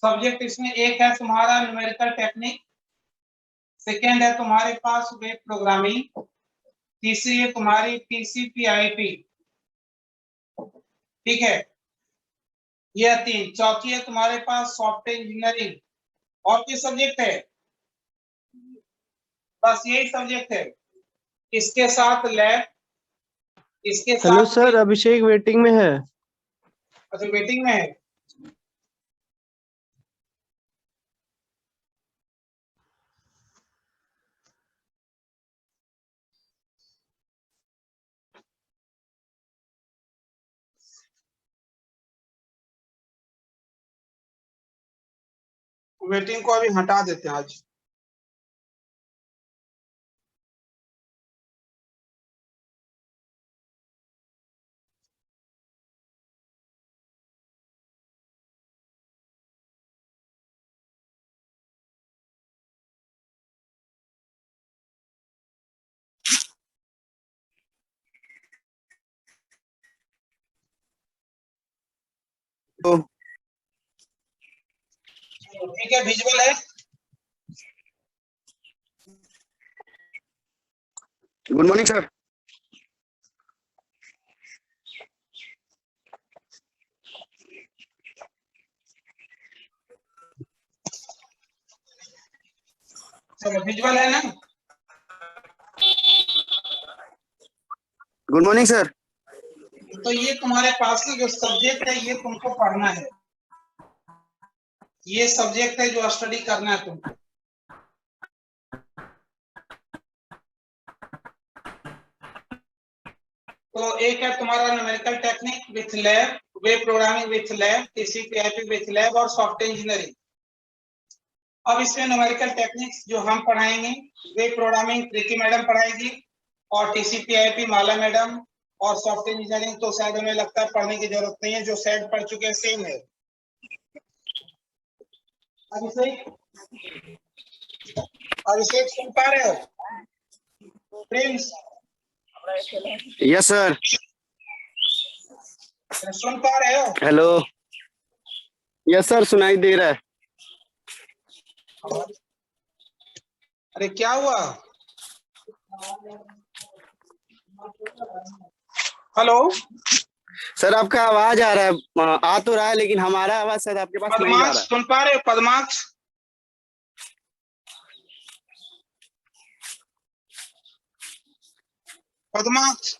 Subject इसमें एक है तुम्हारा न्यूमेरिकल टेक्निक, सेकेंड है तुम्हारे पास वेब प्रोग्रामिंग, तीसरी है तुम्हारी TCP/IP, ठीक है, यह 3। चौथी है तुम्हारे पास सॉफ्टवेयर इंजीनियरिंग। और क्या सब्जेक्ट है? बस यही सब्जेक्ट है। इसके साथ लैब, इसके साथ। हेलो सर, अभिषेक वेटिंग में है। अच्छा, वेटिंग में है। वेटिंग को अभी हटा देते हैं आज। तो ठीक है, विजुअल है। Good morning sir. चलो, विजुअल है ना? Good morning sir. तो ये तुम्हारे पास की जो सब्जेक्ट है ये तुमको पढ़ना है, ये सब्जेक्ट है जो स्टडी करना है तुमको। तो एक है तुम्हारा numerical technique with lab, web programming with lab, TCP/IP with lab और सॉफ्टवेयर इंजीनियरिंग। अब इसमें न्यूमेरिकल टेक्निक्स जो हम पढ़ाएंगे, वेब प्रोग्रामिंग प्रीति मैडम पढ़ाएगी और TCP/IP माला मैडम, और सॉफ्टवेयर इंजीनियरिंग तो शायद हमें लगता है पढ़ने की जरूरत नहीं है, जो शायद पढ़ चुके हैं सेम है। अभिषेक सुन पा रहे हो? Prince yes sir. सुन पा रहे हो? हेलो। यस सर, सुनाई दे रहा है। अरे क्या हुआ? हेलो सर आपका आवाज आ रहा है, आ तो रहा है, लेकिन हमारा आवाज शायद आपके पास नहीं जा पद्माक्ष, रहा है। सुन पा रहे हो? पद्माक्ष, पद्माक्ष,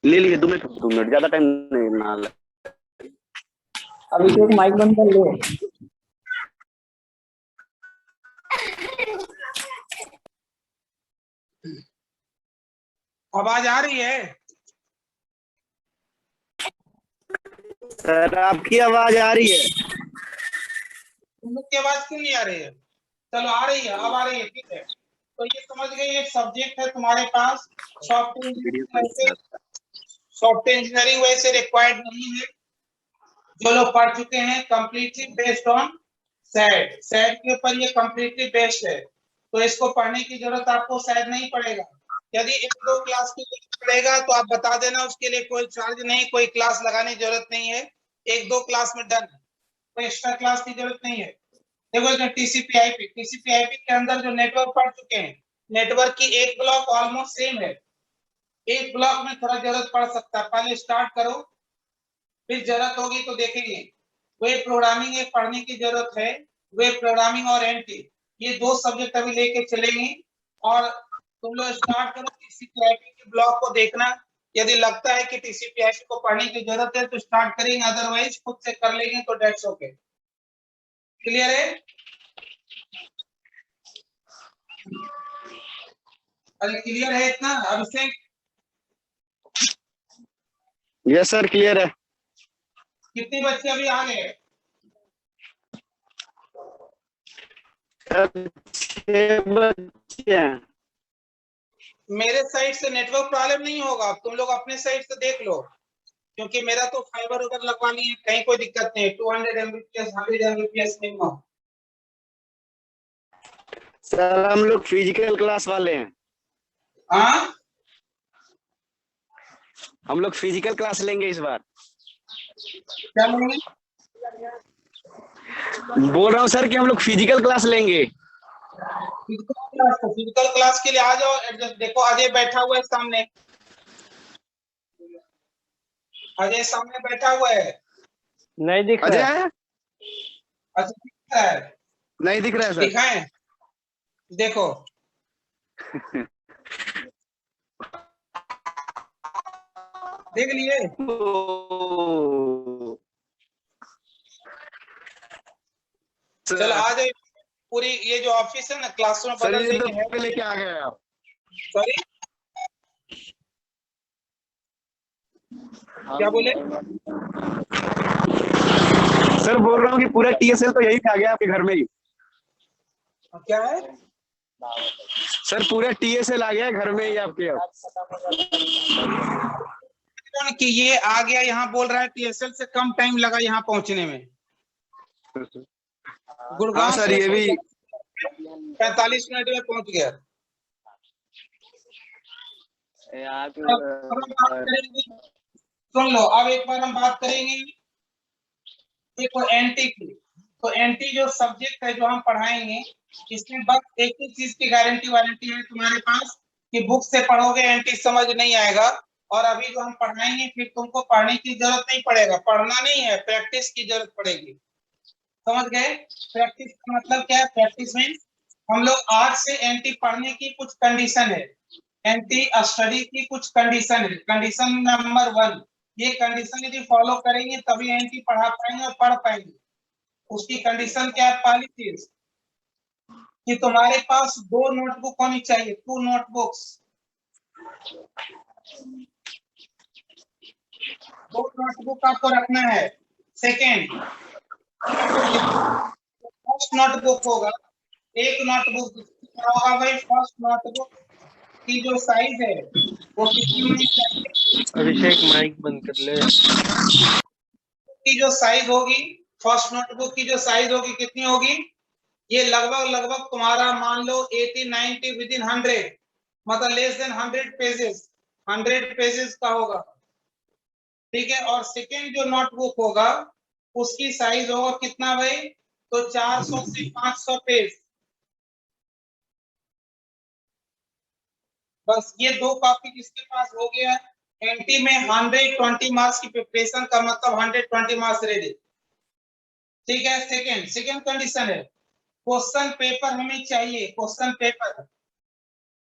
ले लिए 2 मिनट ज्यादा टाइम नहीं ना लगा। अभिषेक माइक बंद कर लो। आवाज आ रही है? सर आपकी आवाज आ रही है। तुम लोग की आवाज क्यों नहीं आ रही है? चलो आ रही है, अब आ रही है, ठीक है। तो ये समझ गए, एक सब्जेक्ट है तुम्हारे पास। सॉफ्टवेयर इंजीनियरिंग वैसे रिक्वायर्ड नहीं है, जो लोग पढ़ चुके हैं। Completely based on set, set के ऊपर ये कंप्लीटली बेस्ड है, तो इसको पढ़ने की जरूरत आपको शायद नहीं पड़ेगा। यदि 1-2 क्लास की जरूरत पड़ेगा तो आप बता देना, उसके लिए कोई चार्ज नहीं, कोई क्लास लगाने की जरूरत नहीं है। 1-2 क्लास में डन, कोई एक्स्ट्रा क्लास की जरूरत नहीं है। देखो जो TCP/IP के अंदर जो नेटवर्क पढ़ चुके हैं, नेटवर्क की एक ब्लॉक ऑलमोस्ट सेम है, एक ब्लॉक में थोड़ा जरूरत पड़ सकता है। पहले स्टार्ट करो, फिर जरूरत होगी तो देखेंगे। वेब प्रोग्रामिंग एक पढ़ने की जरूरत है, वेब प्रोग्रामिंग और एनटी, ये दो सब्जेक्ट अभी लेके चलेंगे। और तुम लोग स्टार्ट करो टीसीपी/आईपी के ब्लॉक को देखना, यदि लगता है कि टीसीपी/आईपी को पढ़ने की जरूरत है तो स्टार्ट करेंगे, अदरवाइज खुद से कर लेंगे तो डेट्स ओके। क्लियर है? अरे क्लियर है इतना अभिषेक? यस सर क्लियर है। कितने बच्चे अभी आ गए? सर 6 बच्चे हैं। मेरे साइड से नेटवर्क प्रॉब्लम नहीं होगा, तुम लोग अपने साइड से देख लो, क्योंकि मेरा तो फाइबर उधर लगवानी है, कहीं कोई दिक्कत नहीं। 200 Mbps 100 Mbps मिनिमम। सर हम लोग फिजिकल क्लास वाले हैं, हाँ हम लोग फिजिकल क्लास लेंगे इस बार। क्या लेंगे? बोल रहा हूँ सर कि हम लोग फिजिकल क्लास लेंगे। फिजिकल क्लास के लिए आ जाओ। एडजस्ट देखो, अजय बैठा हुआ है सामने, अजय सामने बैठा हुआ है। नहीं दिख रहा है। अजय अच्छा दिख रहा है? नहीं दिख रहा है सर। दिखाएं, देखो। देख लिए? चलो आ जाए। पूरी ये जो ऑफिस है ना, क्लासरूम सर बदल ये तो देंगे। पहले क्या आ गए आप? सॉरी क्या बोले? सर बोल रहा हूँ कि पूरा टीएसएल तो यही आ गया आपके घर में ही। क्या है? सर पूरा टीएसएल आ गया घर में ही आपके। कि ये आ गया यहाँ बोल रहा है, टीएसएल से कम टाइम लगा यहाँ पहुंचने में। हाँ गुड़गांव सर से ये भी 45 मिनट में पहुंच गया। सुन लो, अब एक बार हम बात करेंगे देखो एनटी की। तो एनटी जो सब्जेक्ट है जो हम पढ़ाएंगे, इसमें बस एक ही चीज की गारंटी वारंटी है तुम्हारे पास कि बुक से पढ़ोगे एनटी समझ नहीं आएगा। और अभी जो हम पढ़ाएंगे फिर तुमको पढ़ने की जरूरत नहीं पड़ेगा, पढ़ना नहीं है, प्रैक्टिस की जरूरत पड़ेगी। समझ गए? प्रैक्टिस का मतलब क्या है? प्रैक्टिस मीन्स हम लोग आज से एनटी पढ़ने की कुछ कंडीशन है, एनटी स्टडी की कुछ कंडीशन है। कंडीशन नंबर 1, ये कंडीशन यदि फॉलो करेंगे तभी एनटी पढ़ा पाएंगे और पढ़ पाएंगे। उसकी कंडीशन क्या है? पहली चीज कि तुम्हारे पास 2 नोटबुक होनी चाहिए, 2 नोटबुक्स। 2 नोटबुक आपको रखना है। सेकेंड, फर्स्ट नोटबुक होगा, एक नोटबुक होगा भाई। फर्स्ट नोटबुक की जो साइज है वो कितनी होनी चाहिए? अभिषेक माइक बंद कर ले। की जो साइज होगी, फर्स्ट नोटबुक की जो साइज होगी कितनी होगी? ये लगभग तुम्हारा मान लो 80 90 विद इन 100, मतलब लेस देन 100 पेजेस, 100 पेजेस का होगा। ठीक है। और सेकेंड जो नोटबुक होगा उसकी साइज होगा कितना भाई? तो 400 से 500 पेज। बस ये 2 कॉपी किसके पास हो गया? एनटी में 120 मार्क्स की प्रिपरेशन का मतलब 120 मार्क्स रेडी। ठीक है। सेकेंड कंडीशन है क्वेश्चन पेपर हमें चाहिए, क्वेश्चन पेपर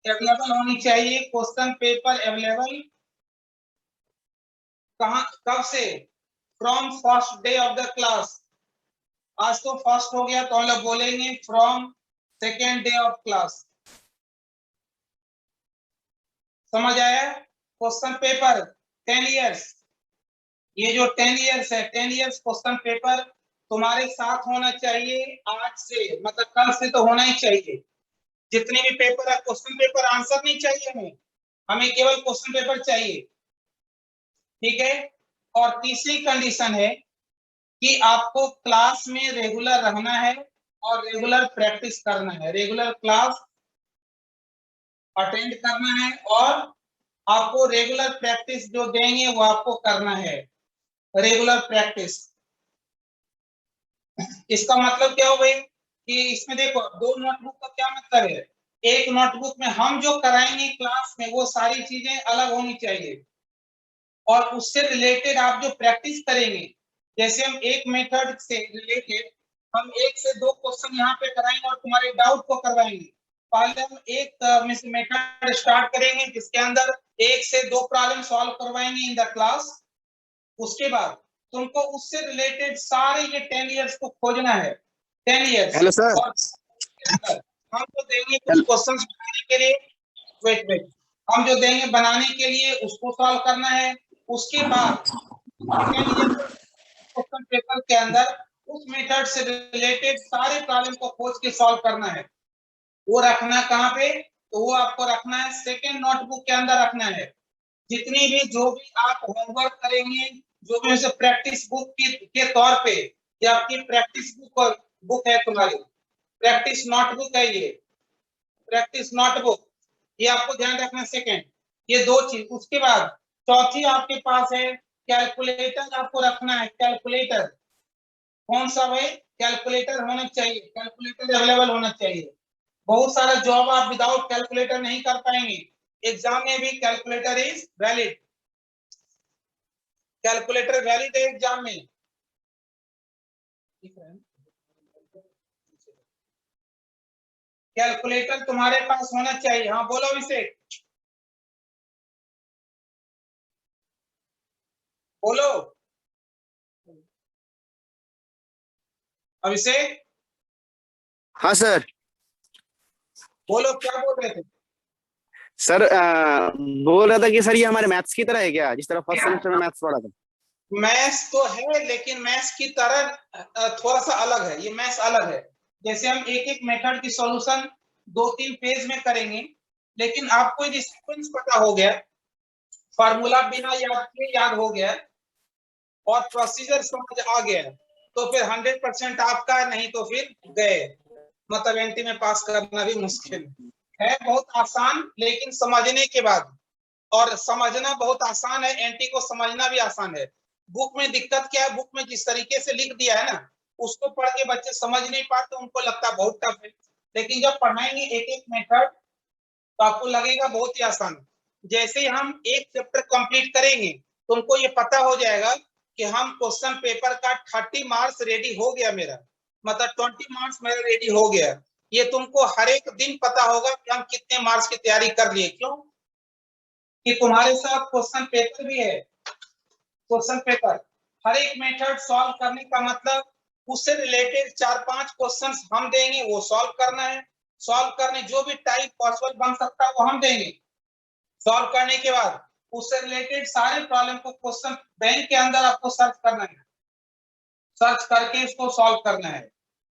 अवेलेबल होनी चाहिए। क्वेश्चन पेपर अवेलेबल कहां, कब से? From first day of the class. आज तो फर्स्ट हो गया तो हम लोग बोलेंगे from second day of class. समझ आया? क्वेश्चन पेपर 10 इयर्स, ये जो 10 इयर्स है, 10 इयर्स क्वेश्चन पेपर तुम्हारे साथ होना चाहिए आज से, मतलब कल से तो होना ही चाहिए। जितने भी पेपर है, क्वेश्चन पेपर आंसर नहीं चाहिए हमें, हमें केवल क्वेश्चन पेपर चाहिए। ठीक है। और तीसरी कंडीशन है कि आपको क्लास में रेगुलर रहना है और रेगुलर प्रैक्टिस करना है, रेगुलर क्लास अटेंड करना है और आपको रेगुलर प्रैक्टिस जो देंगे वो आपको करना है, रेगुलर प्रैक्टिस। इसका मतलब क्या हो भाई कि इसमें देखो 2 नोटबुक का क्या मतलब है? एक नोटबुक में हम जो कराएंगे क्लास में वो सारी चीजें अलग होनी चाहिए, और उससे रिलेटेड आप जो प्रैक्टिस करेंगे, जैसे हम एक मेथड से रिलेटेड हम 1 से 2 क्वेश्चन यहाँ पे कराएंगे और तुम्हारे डाउट को करवाएंगे। पहले हम एक मेथड स्टार्ट करेंगे जिसके अंदर 1 से 2 प्रॉब्लम सॉल्व करवाएंगे इन द क्लास। उसके बाद तुमको उससे रिलेटेड सारे ये 10 इयर्स को खोजना है, 10 इयर्स। Hello sir. और हम जो देंगे कुछ क्वेश्चंस बनाने के लिए, वेट हम जो देंगे बनाने के लिए उसको सॉल्व करना है। उसके बाद क्वेश्चन पेपर के अंदर उस मेथड से रिलेटेड सारे प्रॉब्लम को खोज के सॉल्व करना है। वो रखना कहाँ पे, तो वो आपको रखना है सेकेंड नोटबुक के अंदर रखना है। जितनी भी जो भी आप होमवर्क करेंगे, जो भी उसे प्रैक्टिस बुक के तौर पे, ये आपकी प्रैक्टिस बुक है, तुम्हारी प्रैक्टिस नोटबुक है, ये प्रैक्टिस नोटबुक, ये आपको ध्यान रखना सेकेंड, ये 2 चीज। उसके बाद चौथी आपके पास है कैलकुलेटर, आपको रखना है कैलकुलेटर। कौन सा भाई, कैलकुलेटर होना चाहिए, कैलकुलेटर अवेलेबल होना चाहिए। बहुत सारा जॉब आप विदाउट कैलकुलेटर नहीं कर पाएंगे, एग्जाम में भी calculator is valid, calculator valid है एग्जाम में। कैलकुलेटर तुम्हारे पास होना चाहिए। हाँ बोलो अभिषेक, बोलो अभिषेक, हाँ सर। बोलो क्या बोल रहे थे। सर बोल रहा था कि सर ये हमारे मैथ्स की तरह है क्या, जिस तरह फर्स्ट सेमेस्टर में मैथ्स पढ़ा था। मैथ्स तो है, लेकिन मैथ्स की तरह थोड़ा सा अलग है, ये मैथ्स अलग है। जैसे हम एक एक मेथड की सॉल्यूशन 2-3 पेज में करेंगे, लेकिन आपको यदि सीक्वेंस पता हो गया, फार्मूला बिना याद किए याद हो गया और प्रोसीजर समझ आ गया, तो फिर 100% आपका, नहीं तो फिर गए, मतलब एनटी में पास करना भी मुश्किल है। बहुत आसान, लेकिन समझने के बाद, और समझना बहुत आसान है, एनटी को समझना भी आसान है। बुक में दिक्कत क्या है, बुक में जिस तरीके से लिख दिया है ना, उसको पढ़ के बच्चे समझ नहीं पाते, उनको लगता है बहुत टफ है। लेकिन जब पढ़ाएंगे एक एक मेथड, तो आपको लगेगा बहुत ही आसान। जैसे ही हम एक चैप्टर कंप्लीट करेंगे, तुमको ये पता हो जाएगा कि हम क्वेश्चन पेपर का 30 मार्क्स रेडी हो गया मेरा, मतलब 20 मार्क्स मेरा रेडी हो गया। ये तुमको हर एक दिन पता होगा कि हम कितने मार्क्स की तैयारी कर लिए। क्यों कि तुम्हारे साथ क्वेश्चन पेपर भी है। क्वेश्चन पेपर हर एक मेथड सॉल्व करने का मतलब, उससे रिलेटेड 4-5 क्वेश्चंस हम देंगे, वो सॉल्व करना है। सॉल्व करने जो भी टाइप पॉसिबल बन सकता है वो हम देंगे। सॉल्व करने के बाद उससे रिलेटेड सारे प्रॉब्लम को क्वेश्चन बैंक के अंदर आपको सर्च करना है, सर्च करके इसको सॉल्व करना है।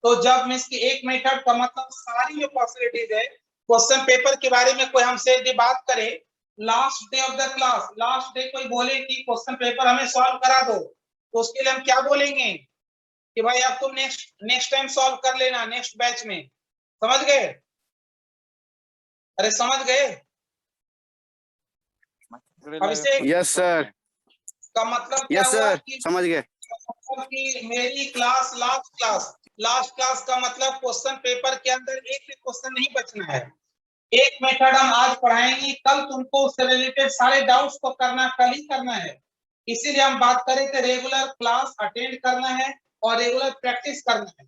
तो जब मींस की एक मेथड का मतलब सारी जो पॉसिबिलिटीज है, क्वेश्चन पेपर के बारे में कोई हमसे यदि बात करे last day of the class, last day कोई बोले कि क्वेश्चन पेपर हमें सॉल्व करा दो, तो उसके लिए हम क्या बोलेंगे कि भाई अब तुम नेक्स्ट टाइम सॉल्व कर लेना, नेक्स्ट बैच में। समझ गए, अरे समझ गए अभिषेक। Yes sir. का मतलब क्या यस हुआ सर, कि समझ गए। मेरी क्लास लास्ट क्लास का मतलब क्वेश्चन पेपर के अंदर एक भी क्वेश्चन नहीं बचना है। एक मेथड हम आज पढ़ाएंगे, कल तुमको उससे रिलेटेड सारे डाउट्स को करना, कल ही करना है। इसीलिए हम बात करें कि रेगुलर क्लास अटेंड करना है और रेगुलर प्रैक्टिस करना है।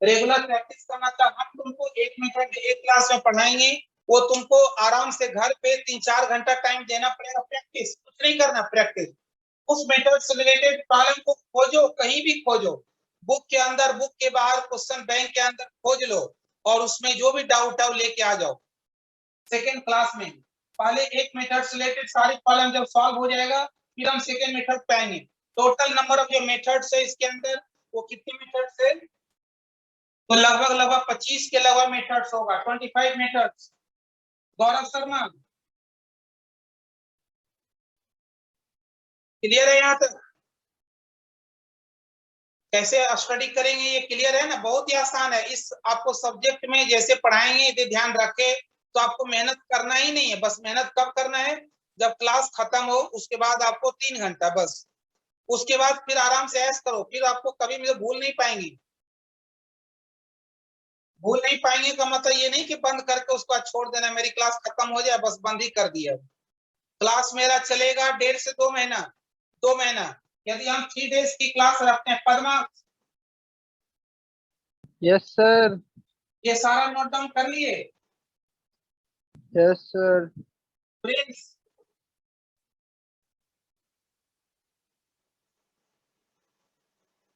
रेगुलर प्रैक्टिस का मतलब हम तुमको एक मेथड एक क्लास में पढ़ाएंगे, वो तुमको आराम से घर पे 3-4 घंटा टाइम देना पड़ेगा, प्रैक्टिस, कुछ नहीं करना, प्रैक्टिस। उस मेथड से रिलेटेड प्रॉब्लम को खोजो, कहीं भी खोजो, बुक के अंदर, बुक के बाहर, क्वेश्चन बैंक के अंदर खोज लो, और उसमें जो भी डाउट है वो लेके आ जाओ सेकेंड क्लास में। पहले एक मेथड से रिलेटेड सारे प्रॉब्लम जब सॉल्व हो जाएगा, फिर हम सेकेंड मेथड पे आएंगे। टोटल नंबर ऑफ जो मेथड्स है इसके अंदर, वो कितने मेथड्स है, तो लगभग 25 के लगभग मेथड्स होगा, 25 मेथड्स। गौरव शर्मा, क्लियर है यहाँ तक? कैसे स्टडी करेंगे ये क्लियर है ना? बहुत ही आसान है। इस आपको सब्जेक्ट में जैसे पढ़ाएंगे यदि ध्यान रखे, तो आपको मेहनत करना ही नहीं है। बस मेहनत कब करना है, जब क्लास खत्म हो, उसके बाद आपको 3 घंटा बस, उसके बाद फिर आराम से ऐश करो, फिर आपको कभी भी भूल नहीं पाएंगी। भूल नहीं पाएंगे का मतलब ये नहीं कि बंद करके उसको छोड़ देना, मेरी क्लास खत्म हो जाए बस बंद ही कर दिया। क्लास मेरा चलेगा 1.5 से 2 महीना, 2 महीना। यदि हम 3 डेज की क्लास रखते हैं, पद्मा यस सर। ये सारा नोट डाउन कर लिए? Yes sir. Prince,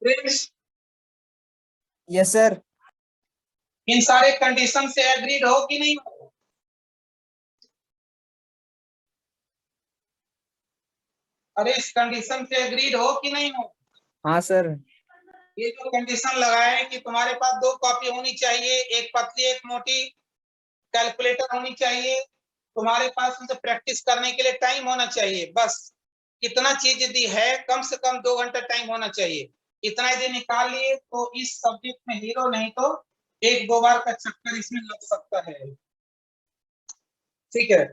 Prince, yes sir. इन सारे कंडीशन से एग्रीड हो कि नहीं हो? अरे इस कंडीशन से एग्रीड हो कि नहीं हो? हाँ सर। ये जो कंडीशन लगाए है कि तुम्हारे पास 2 कॉपी होनी चाहिए, एक पतली एक मोटी, कैलकुलेटर होनी चाहिए, तुम्हारे पास उनसे प्रैक्टिस करने के लिए टाइम होना चाहिए, बस कितना चीज यदि है, कम से कम 2 घंटा टाइम होना चाहिए। इतना यदि निकाल लिए तो इस सब्जेक्ट में हीरो, नहीं तो 1-2 बार का चक्कर इसमें लग सकता है। ठीक है,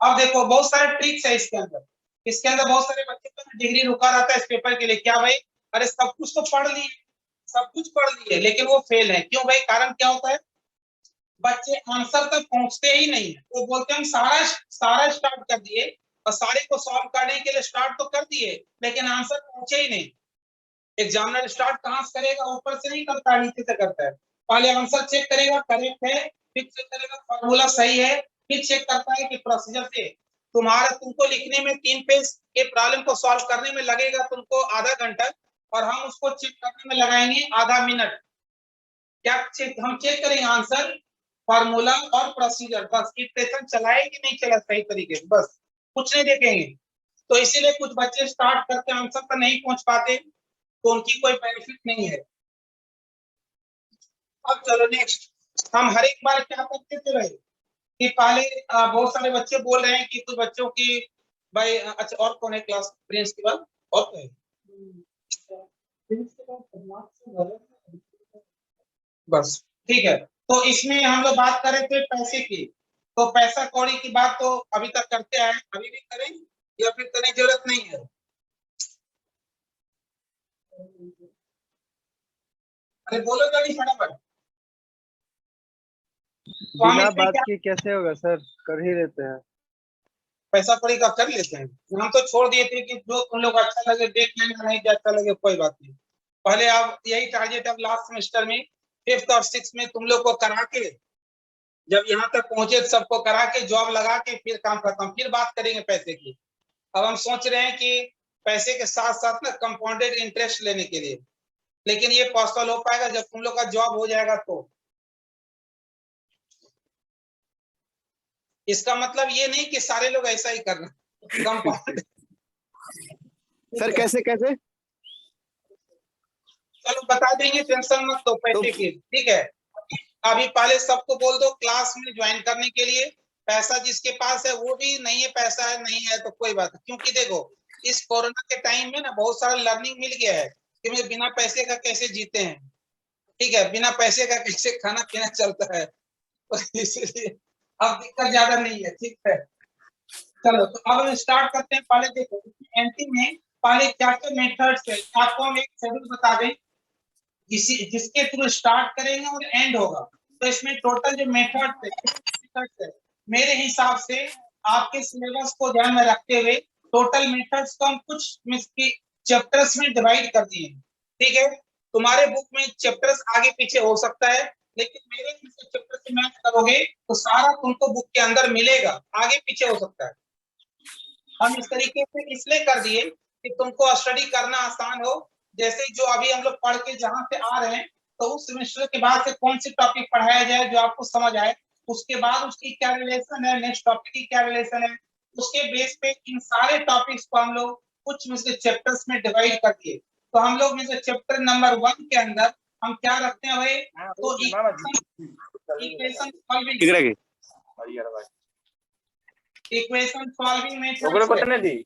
अब देखो बहुत सारे ट्रिक्स है इसके अंदर। इसके अंदर बहुत सारे बच्चे का डिग्री रुका रहता है इस पेपर के लिए, क्या भाई, अरे सब कुछ तो पढ़ लिए, सब कुछ पढ़ लिए, लेकिन वो फेल है। क्यों भाई, कारण क्या होता है? बच्चे आंसर तक पहुंचते ही नहीं है। वो बोलते हैं हम सारा सारा स्टार्ट कर दिए और सारे को सॉल्व करने के लिए स्टार्ट तो कर दिए, लेकिन आंसर पहुंचे ही नहीं। एग्जामिनर स्टार्ट कहां से करेगा? ऊपर से नहीं करता है, नीचे से करता है। पहले आंसर चेक करेगा करेक्ट है, फिर चेक करेगा फॉर्मूला सही है, फिर चेक करता है कि प्रोसीजर से तुमको लिखने में 3 पेज के प्रॉब्लम को सॉल्व करने में लगेगा तुमको आधा घंटा, और हम उसको चेक करने में लगाएंगे आधा मिनट। क्या चेक हम चेक करेंगे? आंसर, फार्मूला और प्रोसीजर, बस इक्वेशन चलाए कि नहीं चला सही तरीके से, बस कुछ नहीं देखेंगे। तो इसीलिए कुछ बच्चे स्टार्ट करके आंसर पर नहीं पहुंच पाते, तो उनकी कोई बेनिफिट नहीं है। अब चलो नेक्स्ट, हम हर एक बार क्या करते थे भाई कि पहले बहुत सारे बच्चे बोल रहे हैं कि कुछ बच्चों की भाई अच्छा और कौन है क्लास? प्रिंस के बाद और कौन है? प्रिंस के बाद बस ठीक है। तो इसमें हम लोग बात कर रहे थे पैसे की, तो पैसा कौड़ी की बात तो अभी तक करते आए, अभी भी करें या फिर करने की जरूरत नहीं है? अरे बोलो जल्दी फटाफट। तो हम बिना इसमें बात क्या के कैसे होगा सर, कर ही लेते हैं। पैसा कौड़ी का कर लेते हैं? हम तो छोड़ दिए थे कि जो तुम लोग अच्छा लगे देख लेना, नहीं अच्छा लगे कोई बात नहीं। पहले आप यही टारगेट, अब लास्ट सेमेस्टर में 5th और 6th में तुम लोग को करा के, जब यहाँ तक पहुंचे सबको करा के जॉब लगा के फिर काम खत्म, फिर बात करेंगे पैसे की। अब हम सोच रहे हैं कि पैसे के साथ साथ ना कंपाउंडेड इंटरेस्ट लेने के लिए, लेकिन ये पॉसिबल हो पाएगा जब तुम लोग का जॉब हो जाएगा तो। इसका मतलब ये नहीं कि सारे लोग ऐसा ही करना कंपाउंड। सर कैसे कैसे? चलो बता देंगे, टेंशन मत लो पैसे की, ठीक है। अभी पहले सबको बोल दो क्लास में ज्वाइन करने के लिए। पैसा जिसके पास है वो भी, नहीं है पैसा है नहीं है तो कोई बात नहीं, क्योंकि देखो इस कोरोना के टाइम में ना बहुत सारा लर्निंग मिल गया है कि मुझे बिना पैसे का कैसे जीते हैं, ठीक है, बिना पैसे का कैसे खाना पीना चलता है, तो इसलिए अब दिक्कत ज्यादा नहीं है, ठीक है। चलो तो अब हम स्टार्ट करते हैं। पहले देखो एंटी में पहले क्या क्या मेथड्स है, आपको हम एक शेड्यूल बता दें जिसके थ्रू स्टार्ट करेंगे और एंड होगा। तो इसमें टोटल जो मेथड्स है, मेरे हिसाब से आपके सिलेबस को ध्यान में रखते हुए टोटल मेथड्स को हम कुछ चैप्टर्स में डिवाइड कर दिए, ठीक है। तुम्हारे बुक में चैप्टर्स आगे पीछे हो सकता है, लेकिन मेरे चैप्टर से मैच करोगे तो सारा तुमको बुक के अंदर मिलेगा, आगे पीछे हो सकता है। हम इस तरीके से इसलिए कर दिए कि तुमको स्टडी करना आसान हो। जैसे जो अभी हम लोग पढ़ के जहां से आ रहे हैं, तो उस सेमेस्टर के बाद से कौन सी टॉपिक पढ़ाया जाए जो आपको समझ आए, उसके बाद उसकी क्या रिलेशन है, नेक्स्ट टॉपिक की क्या रिलेशन है, उसके बेस पे इन सारे टॉपिक्स को हम लोग कुछ में से चैप्टर्स में डिवाइड कर दिए। तो हम लोग में से चैप्टर नंबर 1 के अंदर हम क्या रखते हैं भाई, तो equation solving, equation solving method,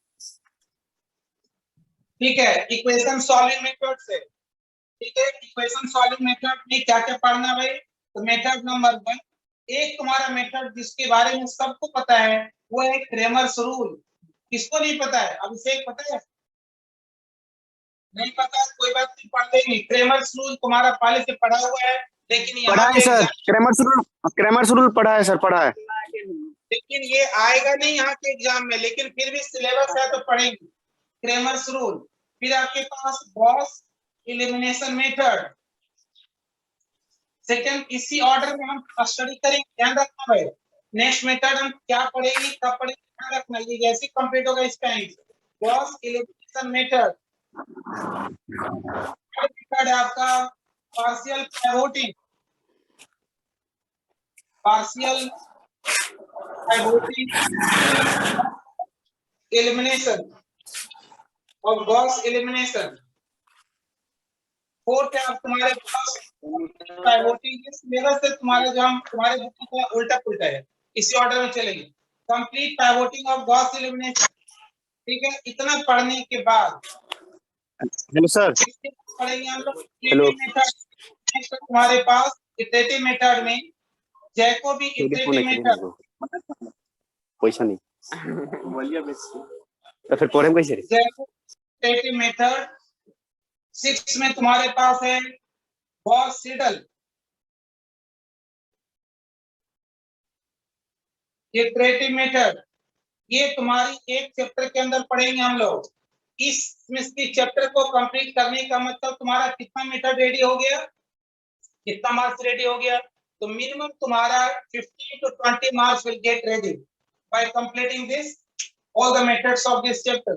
ठीक है, इक्वेशन सॉल्विंग मेथड से, ठीक है। इक्वेशन सॉल्विंग मेथड में क्या क्या पढ़ना भाई, तो मेथड नंबर 1, एक तुम्हारा मेथड जिसके बारे में सबको पता है वो है क्रेमर्स रूल। किसको नहीं पता है? अभिषेक पता है? नहीं पता, कोई बात नहीं, पढ़ लेंगे। क्रेमर्स रूल तुम्हारा पहले से पढ़ा हुआ है, लेकिन पढ़ा यहाँ है पे सर, क्रैमर्स रूल पढ़ा है सर, पढ़ा है। लेकिन ये आएगा नहीं यहाँ के एग्जाम में, लेकिन फिर भी सिलेबस है तो पढ़ेंगे। क्रेमर्स रूल, फिर आपके पास गॉस एलिमिनेशन मेथड। सेकंड, इसी ऑर्डर में हम स्टडी करेंगे, ध्यान रखना भाई। नेक्स्ट मेथड हम क्या पढ़ेंगे, कब पढ़ेंगे, ध्यान रखना, ये जैसे कंप्लीट होगा इस time. Gauss elimination method. Method है आपका पार्शियल पाइवोटिंग। पार्शियल पाइवोटिंग एलिमिनेशन और गॉस एलिमिनेशन। फोर्थ है अब तुम्हारे पास पाइवोटिंग। इस लेवल से तुम्हारे जो हम तुम्हारे बुक का उल्टा पुल्टा है, इसी ऑर्डर में चलेगी। कंप्लीट पाइवोटिंग और गॉस एलिमिनेशन, ठीक है। इतना पढ़ने के बाद हेलो सर। पढ़ेंगे हम लोग हेलो। Iterative method. नेक्स्ट तुम्हारे पास इटरेटिव मेथड में जैकोबी इटरेटिव मेथड। पैसा नहीं बोलिए तो फिर पढ़े कैसे रे? Jacobi iterative method. 6 में तुम्हारे पास है गॉस सीडल इटरेटिव मेथड। ये तुम्हारी एक चैप्टर के अंदर पढ़ेंगे हम लोग। इस चैप्टर को कंप्लीट करने का मतलब तुम्हारा कितना मेथड रेडी हो गया, कितना मार्क्स रेडी हो गया। तो मिनिमम तुम्हारा 15 to 20 marks will get ready by completing this all the methods of this chapter.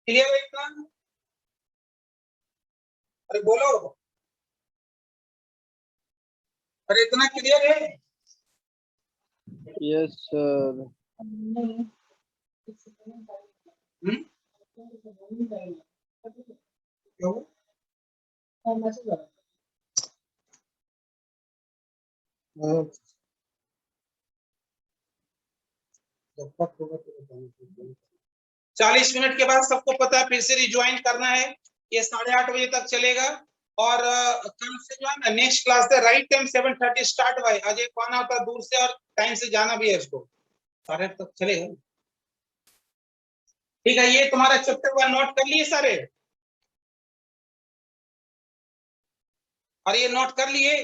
Clear है इतना? अरे बोलो, अरे इतना क्लियर है? Yes sir. क्यों? चालीस मिनट के बाद सबको पता है फिर से रिज्वाइन करना है। ये 8:30 बजे तक चलेगा। और कल से जो है ना नेक्स्ट क्लास है राइट टाइम 7:30 स्टार्ट हुआ है। आज एक आना होता है दूर से और टाइम से जाना भी है इसको, 8:30 तक चलेगा। ठीक है, ये तुम्हारा चैप्टर 1 नोट कर लिए सारे? और ये नोट कर लिए?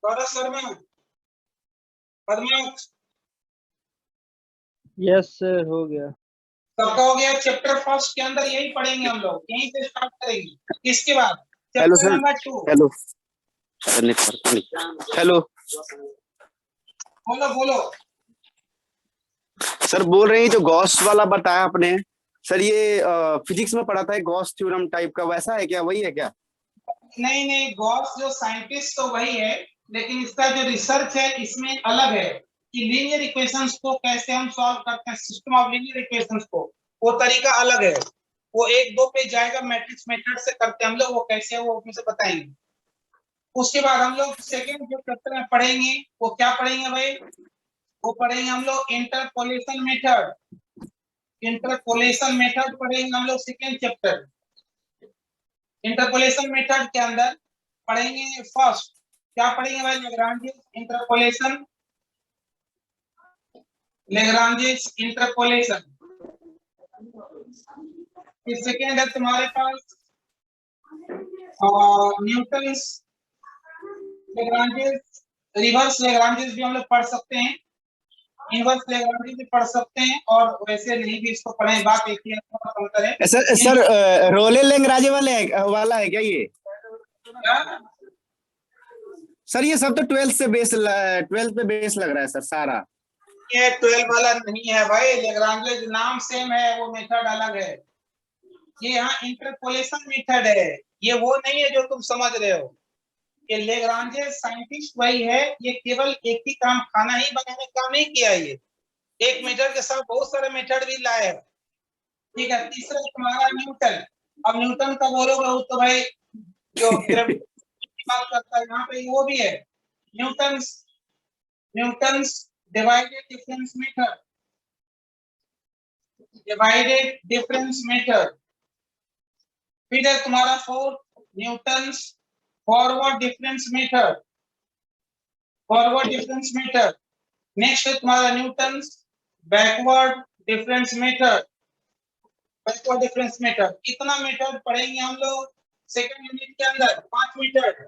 गौरव शर्मा, पद्माक्ष, यस सर, हो गया। सबका हो गया। चैप्टर फर्स्ट के अंदर यही पढ़ेंगे हम लोग, यहीं से स्टार्ट करेंगे। इसके बाद hello chapter sir. Number 2। Hello hello बोलो बोलो। सर, बोल रहे हैं जो गॉस वाला बताया आपने सर, ये फिजिक्स में पढ़ा था, गॉस थ्योरम टाइप का, वैसा है क्या, वही है क्या? नहीं नहीं, गॉस जो साइंटिस्ट तो वही है, लेकिन इसका जो रिसर्च है इसमें अलग है कि लीनियर इक्वेशंस को कैसे हम सॉल्व करते हैं। सिस्टम ऑफ लीनियर इक्वेशंस को, वो तरीका अलग है। वो 1-2 पे जाएगा, मैट्रिक्स मेथड से करते हैं हम लोग, वो कैसे है वो मुझे बताएंगे। उसके बाद हम लोग सेकेंड जो चैप्टर में पढ़ेंगे वो क्या पढ़ेंगे भाई? वो पढ़ेंगे हम लोग इंटरपोलेशन मेथड। इंटरपोलेशन मेथड पढ़ेंगे हम लोग सेकेंड चैप्टर। इंटरपोलेशन मेथड के अंदर पढ़ेंगे फर्स्ट क्या पढ़ेंगे भाई? Lagrange interpolation. Lagrange interpolation. Second है तुम्हारे पास न्यूटन्स लैग्रांजेस। रिवर्स लैग्रांजेस भी हम लोग पढ़ सकते हैं, इनवर्स लैग्रांजेस भी पढ़ सकते हैं, और वैसे नहीं भी इसको पढ़े। बात एक ही है, थोड़ा अंतर है। सर रोले लेंगराजे वाला है क्या ये? क्या? सर ये सब तो 12th पे बेस लग रहा है सर सारा। ये 12 वाला नहीं है भाई, लैग्रांजेस नाम सेम है, वो मेथड अलग है। ये यहाँ इंटरपोलेशन मेथड है, ये वो नहीं है जो तुम समझ रहे हो। ये लैग्रांजेस साइंटिस्ट वही है, ये केवल एक ही काम, खाना ही बनाने का काम नहीं किया। ये एक मेथड के साथ बहुत सारे मेथड भी लाए है। ठीक है, तीसरा तुम्हारा न्यूटन। अब न्यूटन का बोलोगे तो भाई जो ग्रेविटी बात करता है यहाँ पे वो भी है। Newton's Newton's divided difference method. Divided difference method. फिर है तुम्हारा fourth Newton's forward difference method. Forward difference method. Next है तुम्हारा Newton's backward difference method. Backward difference method कितना मीटर पढ़ेंगे हम लोग सेकंड यूनिट के अंदर? 5 मीटर।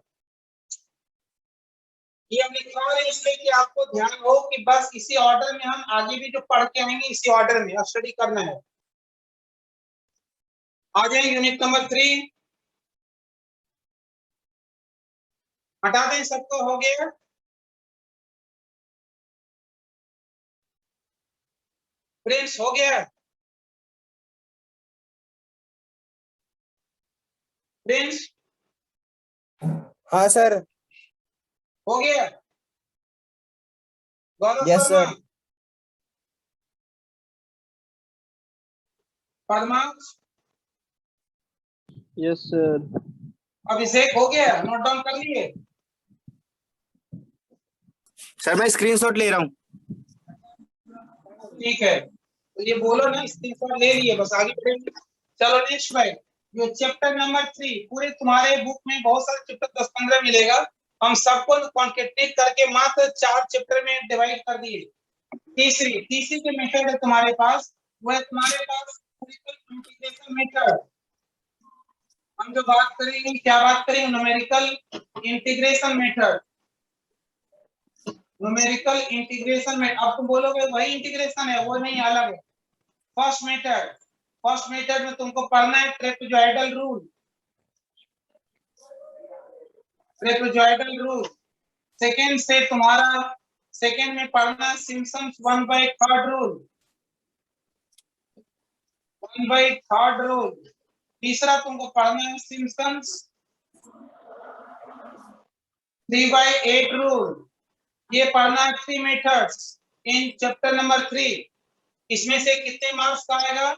ये हम लिखा रहे हैं इसलिए कि आपको ध्यान हो कि बस इसी ऑर्डर में हम आगे भी जो पढ़ के आएंगे इसी ऑर्डर में स्टडी करना है। आ जाए यूनिट नंबर 3। हटा दें, सबको हो गया? प्रिंस हो गया? प्रिंस हाँ सर। हो गया? Gaurav yes Sharma, sir. Padmaksh, yes sir. Abhishek हो गया? नोट डाउन कर लिए? सर मैं स्क्रीनशॉट ले रहा हूँ। ठीक है, तो ये बोलो ना स्क्रीनशॉट ले लिए, बस आगे बढ़ेंगे। चलो नेक्स्ट भाई, जो चैप्टर नंबर 3 पूरे तुम्हारे बुक में बहुत सारे चैप्टर 10-15 मिलेगा। हम सबको कॉन्केटनेट करके मात्र 4 चैप्टर में डिवाइड कर दिए। तीसरी के मेथड है तुम्हारे पास, वो है तुम्हारे पास इंटीग्रेशन मेथड। हम जो बात करेंगे, क्या बात करेंगे? Numerical integration method. Numerical integration में अब तुम बोलोगे वही इंटीग्रेशन है, वो नहीं, अलग है। फर्स्ट मेथड में तुमको पढ़ना है trapezoidal rule. Trapezoidal rule. Second में पढ़ना सिम्पसन्स 1/3 रूल। 1/3 रूल। तीसरा तुमको पढ़ना है सिम्पसन्स 3/8 रूल। ये पढ़ना है 3 मेथड्स इन चैप्टर नंबर 3। इसमें से कितने मार्क्स का आएगा?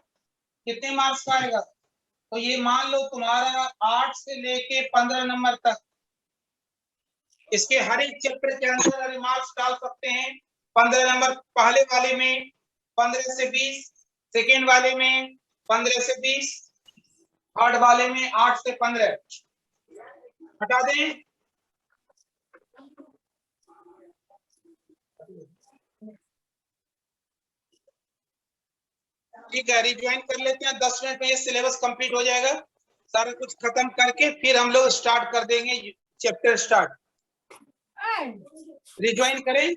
कितने मार्क्स का आएगा? तो ये मान लो तुम्हारा 8 से लेके 15 नंबर तक। इसके हर एक चैप्टर के अंदर मार्क्स डाल सकते हैं। 15 नंबर पहले वाले में, 15 से 20, सेकेंड वाले में 15 से 20, थर्ड वाले में 8 से 15। हटा दें। ठीक है, रिज्वाइन कर लेते हैं। 10 मिनट में ये सिलेबस कंप्लीट हो जाएगा। सारा कुछ खत्म करके फिर हम लोग स्टार्ट कर देंगे चैप्टर स्टार्ट। रिज्वाइन करें?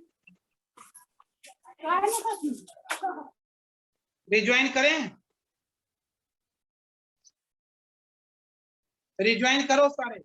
रिज्वाइन करें? रिज्वाइन करो सारे।